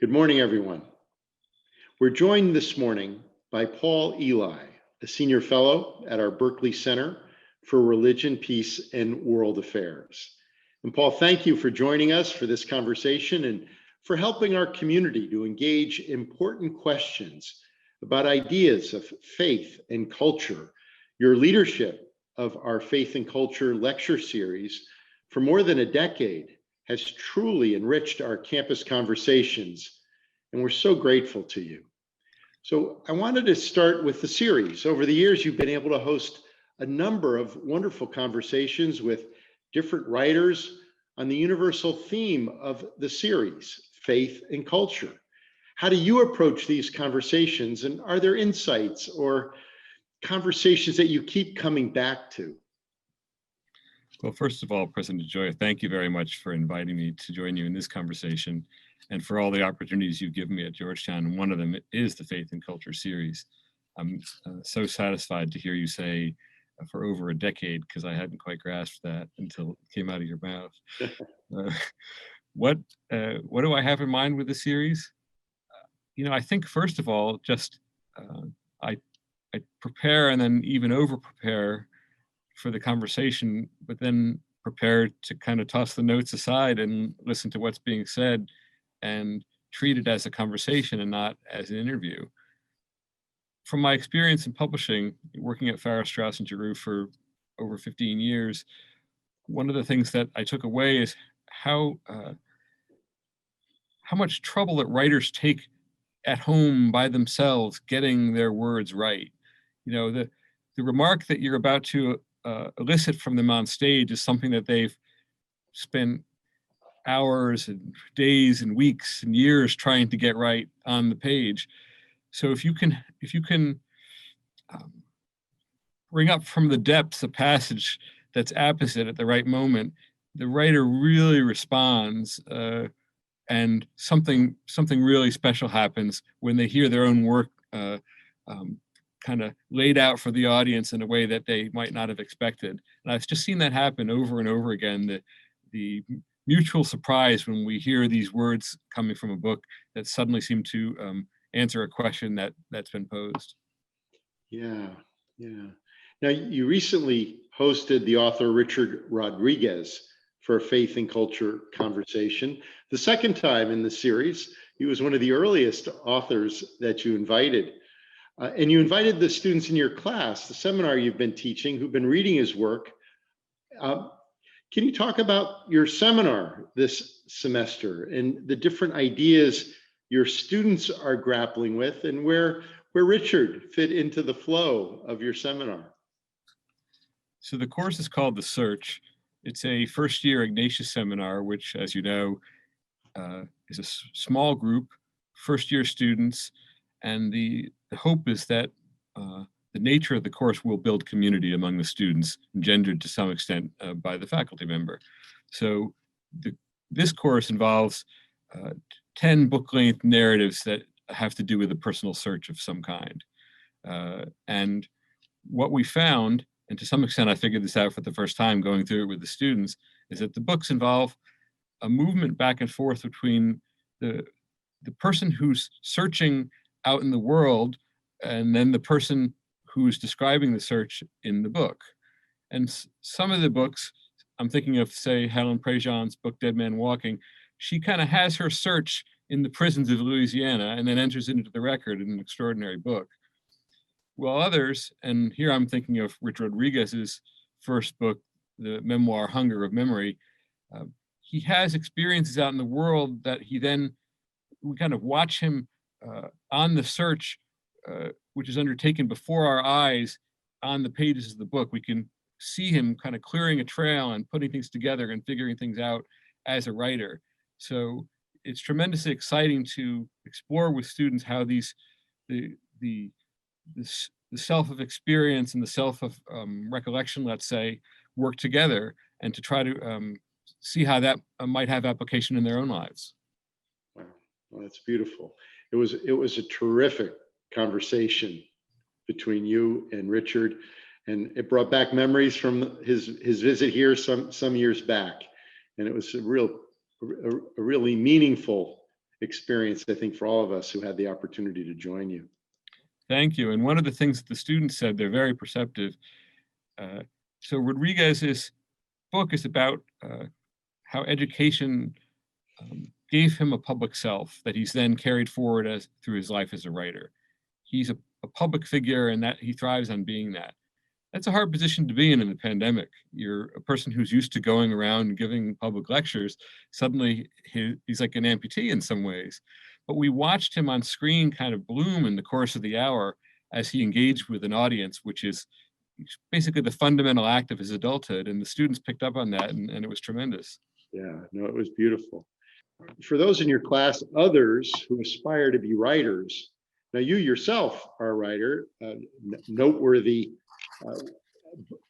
Good morning, everyone. We're joined this morning by Paul Elie, a senior fellow at our Berkeley Center for Religion, Peace, and World Affairs. And Paul, thank you for joining us for this conversation and for helping our community to engage important questions about ideas of faith and culture. Your leadership of our Faith and Culture lecture series for more than a decade has truly enriched our campus conversations, and we're so grateful to you. So I wanted to start with the series. Over the years, you've been able to host a number of wonderful conversations with different writers on the universal theme of the series, faith and culture. How do you approach these conversations, and are there insights or conversations that you keep coming back to? Well, first of all, President Joya, thank you very much for inviting me to join you in this conversation and for all the opportunities you've given me at Georgetown. And one of them is the Faith and Culture series. I'm so satisfied to hear you say for over a decade, because I hadn't quite grasped that until it came out of your mouth. What do I have in mind with the series? I think first of all, just I prepare and then even over prepare for the conversation, but then prepare to kind of toss the notes aside and listen to what's being said and treat it as a conversation and not as an interview. From my experience in publishing, working at Farrar, Straus and Giroux for over 15 years, one of the things that I took away is how much trouble that writers take at home by themselves getting their words right. The remark that you're about to elicit from them on stage is something that they've spent hours and days and weeks and years trying to get right on the page. So if you can bring up from the depths a passage that's apposite at the right moment, the writer really responds, and something really special happens when they hear their own work kind of laid out for the audience in a way that they might not have expected. And I've just seen that happen over and over again, the mutual surprise when we hear these words coming from a book that suddenly seem to answer a question that's been posed. Yeah. Now, you recently hosted the author Richard Rodriguez for a Faith and Culture conversation. The second time in the series, he was one of the earliest authors that you invited. And you invited the students in your class, the seminar you've been teaching, who've been reading his work. Can you talk about your seminar this semester and the different ideas your students are grappling with, and where Richard fit into the flow of your seminar? So the course is called The Search. It's a first-year Ignatius seminar, which, as you know, is a small group, first-year students, and the hope is that the nature of the course will build community among the students, engendered to some extent by the faculty member. So this course involves 10 book-length narratives that have to do with a personal search of some kind. And what we found, and to some extent I figured this out for the first time going through it with the students, is that the books involve a movement back and forth between the person who's searching out in the world and then the person who's describing the search in the book. And some of the books, I'm thinking of, say, Helen Prejean's book, Dead Man Walking, she kind of has her search in the prisons of Louisiana and then enters into the record in an extraordinary book. While others, and here I'm thinking of Richard Rodriguez's first book, the memoir Hunger of Memory, he has experiences out in the world that we kind of watch him on the search, which is undertaken before our eyes on the pages of the book. We can see him kind of clearing a trail and putting things together and figuring things out as a writer. So it's tremendously exciting to explore with students how the self of experience and the self of recollection, let's say, work together, and to try to see how that might have application in their own lives. Wow, well, that's beautiful. It was a terrific conversation between you and Richard, and it brought back memories from his visit here some years back, and it was a really meaningful experience, I think, for all of us who had the opportunity to join you. Thank you. And one of the things that the students said, they're very perceptive. So Rodriguez's book is about how education gave him a public self that he's then carried forward through his life as a writer. He's a public figure, and that he thrives on being that. That's a hard position to be in the pandemic. You're a person who's used to going around and giving public lectures. Suddenly, he's like an amputee in some ways. But we watched him on screen kind of bloom in the course of the hour as he engaged with an audience, which is basically the fundamental act of his adulthood. And the students picked up on that, and it was tremendous. Yeah, no, it was beautiful. For those in your class, others who aspire to be writers, now you yourself are a writer, noteworthy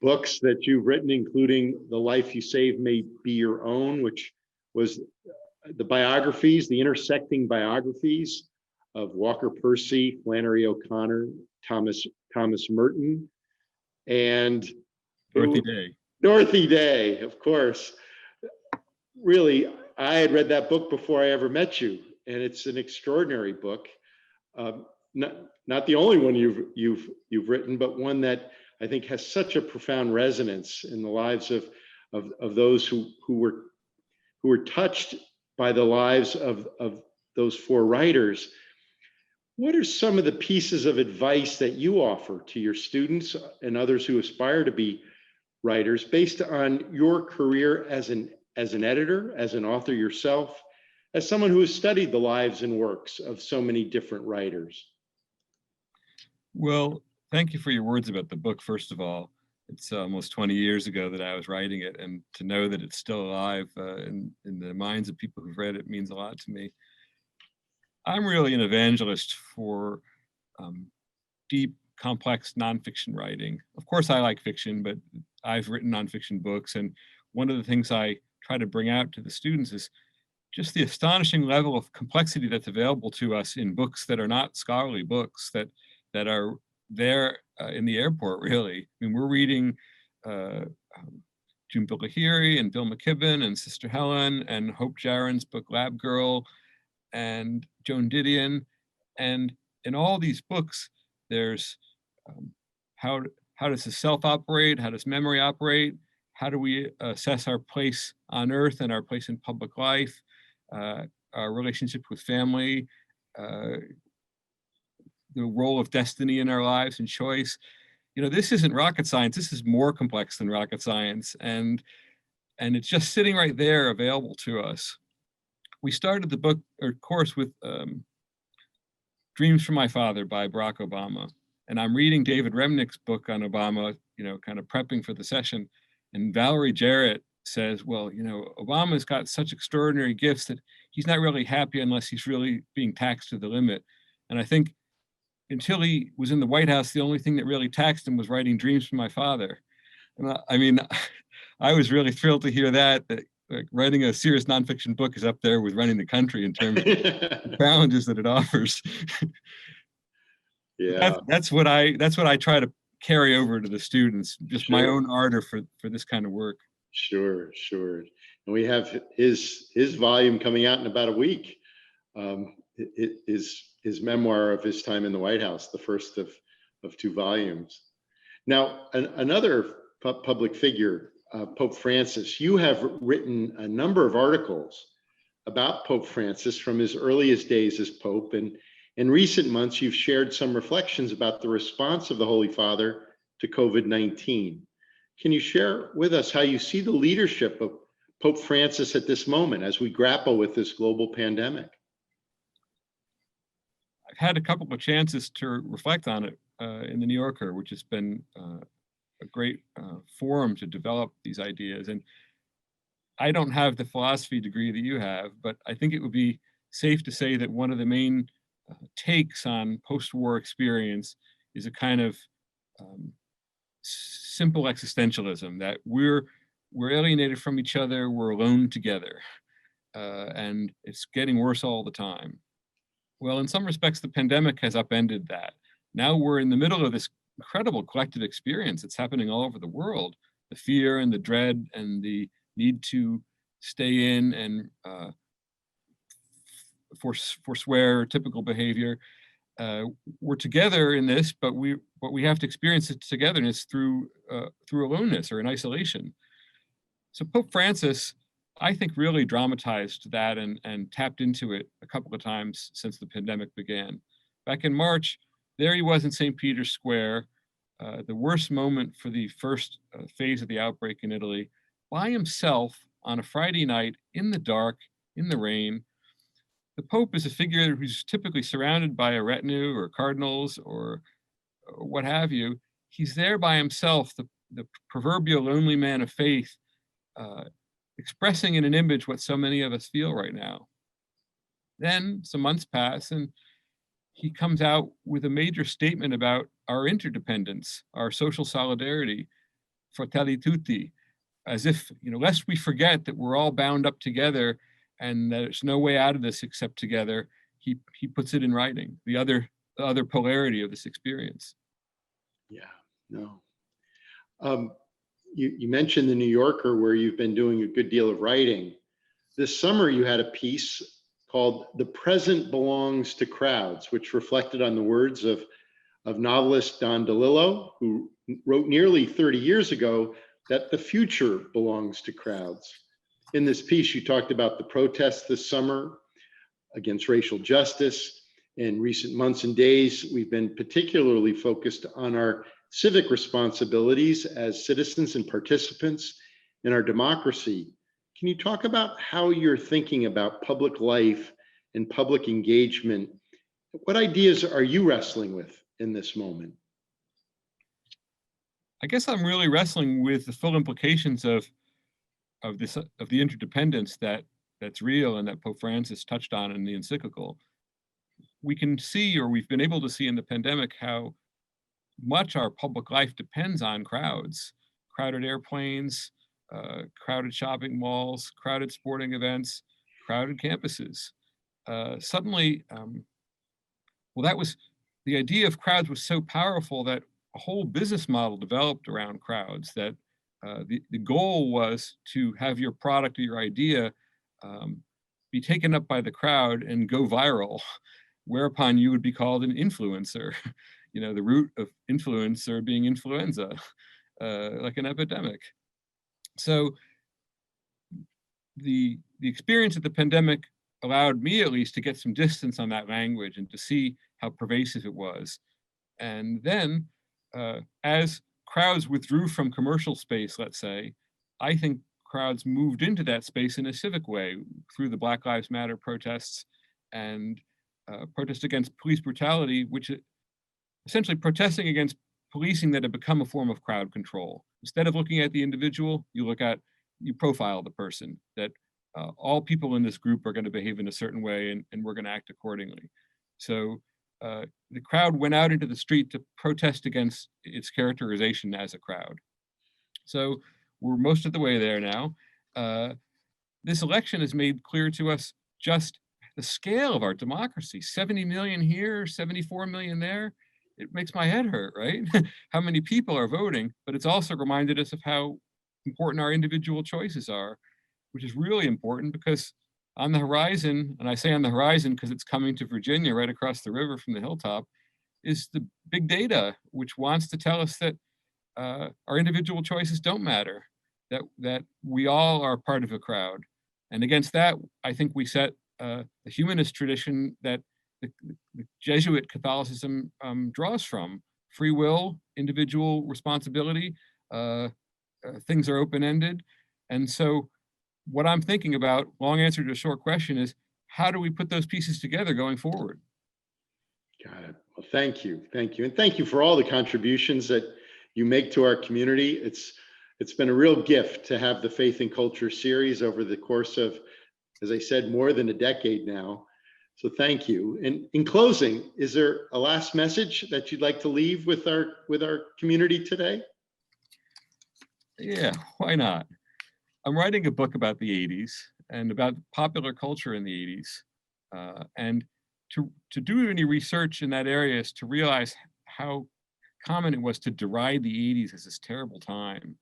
books that you've written, including The Life You Save May Be Your Own, which was the biographies, the intersecting biographies of Walker Percy, Flannery O'Connor, Thomas Merton, and Dorothy Day. Dorothy Day, of course. Really, I had read that book before I ever met you, and it's an extraordinary book. Not the only one you've written, but one that I think has such a profound resonance in the lives of those who were touched by the lives of those four writers. What are some of the pieces of advice that you offer to your students and others who aspire to be writers based on your career as an editor, as an author yourself, as someone who has studied the lives and works of so many different writers? Well, thank you for your words about the book, first of all. It's almost 20 years ago that I was writing it, and to know that it's still alive in the minds of people who've read it means a lot to me. I'm really an evangelist for deep, complex nonfiction writing. Of course, I like fiction, but I've written nonfiction books, and one of the things I try to bring out to the students is just the astonishing level of complexity that's available to us in books that are not scholarly books, that are there in the airport, really. I mean, we're reading June Lahiri and Bill McKibben and Sister Helen and Hope Jaron's book Lab Girl and Joan Didion. And in all these books, there's how does the self operate? How does memory operate? How do we assess our place on earth and our place in public life, our relationship with family, the role of destiny in our lives and choice? You know, this isn't rocket science. This is more complex than rocket science. And it's just sitting right there available to us. We started the book or course with Dreams from My Father by Barack Obama. And I'm reading David Remnick's book on Obama, you know, kind of prepping for the session. And Valerie Jarrett says, well, you know, Obama's got such extraordinary gifts that he's not really happy unless he's really being taxed to the limit. And I think until he was in the White House, the only thing that really taxed him was writing Dreams from My Father. And I mean, I was really thrilled to hear that like, writing a serious nonfiction book is up there with running the country in terms of the challenges that it offers. Yeah, that's what I try to carry over to the students, just sure. my own ardor for this kind of work. Sure. And we have his volume coming out in about a week. His memoir of his time in the White House, the first of two volumes. Now, another public figure, Pope Francis, you have written a number of articles about Pope Francis from his earliest days as Pope, and in recent months, you've shared some reflections about the response of the Holy Father to COVID-19. Can you share with us how you see the leadership of Pope Francis at this moment as we grapple with this global pandemic? I've had a couple of chances to reflect on it in the New Yorker, which has been a great forum to develop these ideas. And I don't have the philosophy degree that you have, but I think it would be safe to say that one of the main takes on post-war experience is a kind of simple existentialism, that we're alienated from each other, we're alone together, and it's getting worse all the time. Well, in some respects, the pandemic has upended that. Now we're in the middle of this incredible collective experience that's happening all over the world. The fear and the dread and the need to stay in and forswear typical behavior. We're together in this, but we have to experience its togetherness through aloneness or in isolation. So Pope Francis, I think, really dramatized that and tapped into it a couple of times since the pandemic began. Back in March, there he was in St. Peter's Square, the worst moment for the first phase of the outbreak in Italy, by himself on a Friday night in the dark, in the rain. The Pope is a figure who's typically surrounded by a retinue or cardinals or what have you. He's there by himself, the proverbial lonely man of faith, expressing in an image what so many of us feel right now. Then some months pass and he comes out with a major statement about our interdependence, our social solidarity, fratelli tutti, as if, lest we forget that we're all bound up together and that there's no way out of this except together. He puts it in writing, the other polarity of this experience. Yeah, no. You mentioned the New Yorker, where you've been doing a good deal of writing. This summer, you had a piece called "The Present Belongs to Crowds," which reflected on the words of novelist Don DeLillo, who wrote nearly 30 years ago that the future belongs to crowds. In this piece, you talked about the protests this summer against racial justice. In recent months and days, we've been particularly focused on our civic responsibilities as citizens and participants in our democracy. Can you talk about how you're thinking about public life and public engagement? What ideas are you wrestling with in this moment? I guess I'm really wrestling with the full implications of the interdependence that's real and that Pope Francis touched on in the encyclical. We can see, or we've been able to see in the pandemic, how much our public life depends on crowds, crowded airplanes, crowded shopping malls, crowded sporting events, crowded campuses. Suddenly, the idea of crowds was so powerful that a whole business model developed around crowds, that the goal was to have your product or your idea be taken up by the crowd and go viral, whereupon you would be called an influencer. The root of influencer being influenza, like an epidemic. So the experience of the pandemic allowed me, at least, to get some distance on that language and to see how pervasive it was. And then, as crowds withdrew from commercial space, let's say, I think crowds moved into that space in a civic way through the Black Lives Matter protests and protests against police brutality, which essentially protesting against policing that had become a form of crowd control. Instead of looking at the individual, you profile the person, that all people in this group are going to behave in a certain way and we're going to act accordingly. So the crowd went out into the street to protest against its characterization as a crowd. So we're most of the way there now. This election has made clear to us just the scale of our democracy. 70 million here, 74 million there. It makes my head hurt, right? How many people are voting, but it's also reminded us of how important our individual choices are, which is really important because on the horizon, and I say on the horizon because it's coming to Virginia right across the river from the hilltop, is the big data, which wants to tell us that our individual choices don't matter, that we all are part of a crowd. And against that, I think we set the humanist tradition that the Jesuit Catholicism draws from: free will, individual responsibility, things are open-ended. And so what I'm thinking about, long answer to a short question, is how do we put those pieces together going forward? Got it. Well, thank you. Thank you. And thank you for all the contributions that you make to our community. It's been a real gift to have the Faith and Culture series over the course of, as I said, more than a decade now. So thank you. And in closing, is there a last message that you'd like to leave with our community today? Yeah, why not? I'm writing a book about the 80s and about popular culture in the 80s. And to do any research in that area is to realize how common it was to deride the 80s as this terrible time.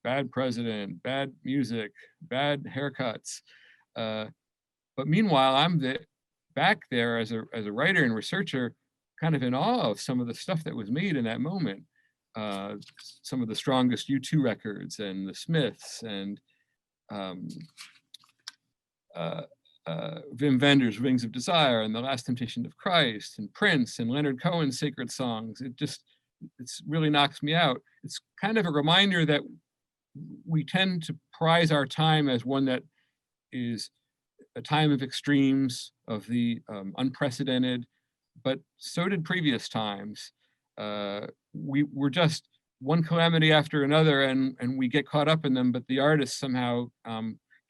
Bad president, bad music, bad haircuts. But meanwhile, back there as a writer and researcher, kind of in awe of some of the stuff that was made in that moment. Some of the strongest U2 records and the Smiths and Wim Wenders' Wings of Desire and The Last Temptation of Christ and Prince and Leonard Cohen's Sacred Songs. It's really knocks me out. It's kind of a reminder that we tend to prize our time as one that is a time of extremes, of the unprecedented, but so did previous times. We were just one calamity after another, and we get caught up in them, but the artists somehow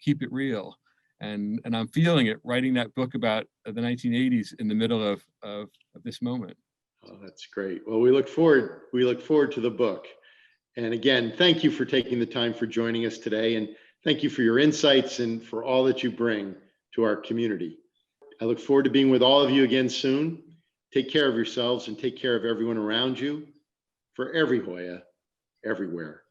keep it real. And I'm feeling it writing that book about the 1980s in the middle of this moment. Oh, that's great. Well, we look forward to the book. And again, thank you for taking the time for joining us today. And thank you for your insights and for all that you bring to our community. I look forward to being with all of you again soon. Take care of yourselves and take care of everyone around you. For every Hoya, everywhere.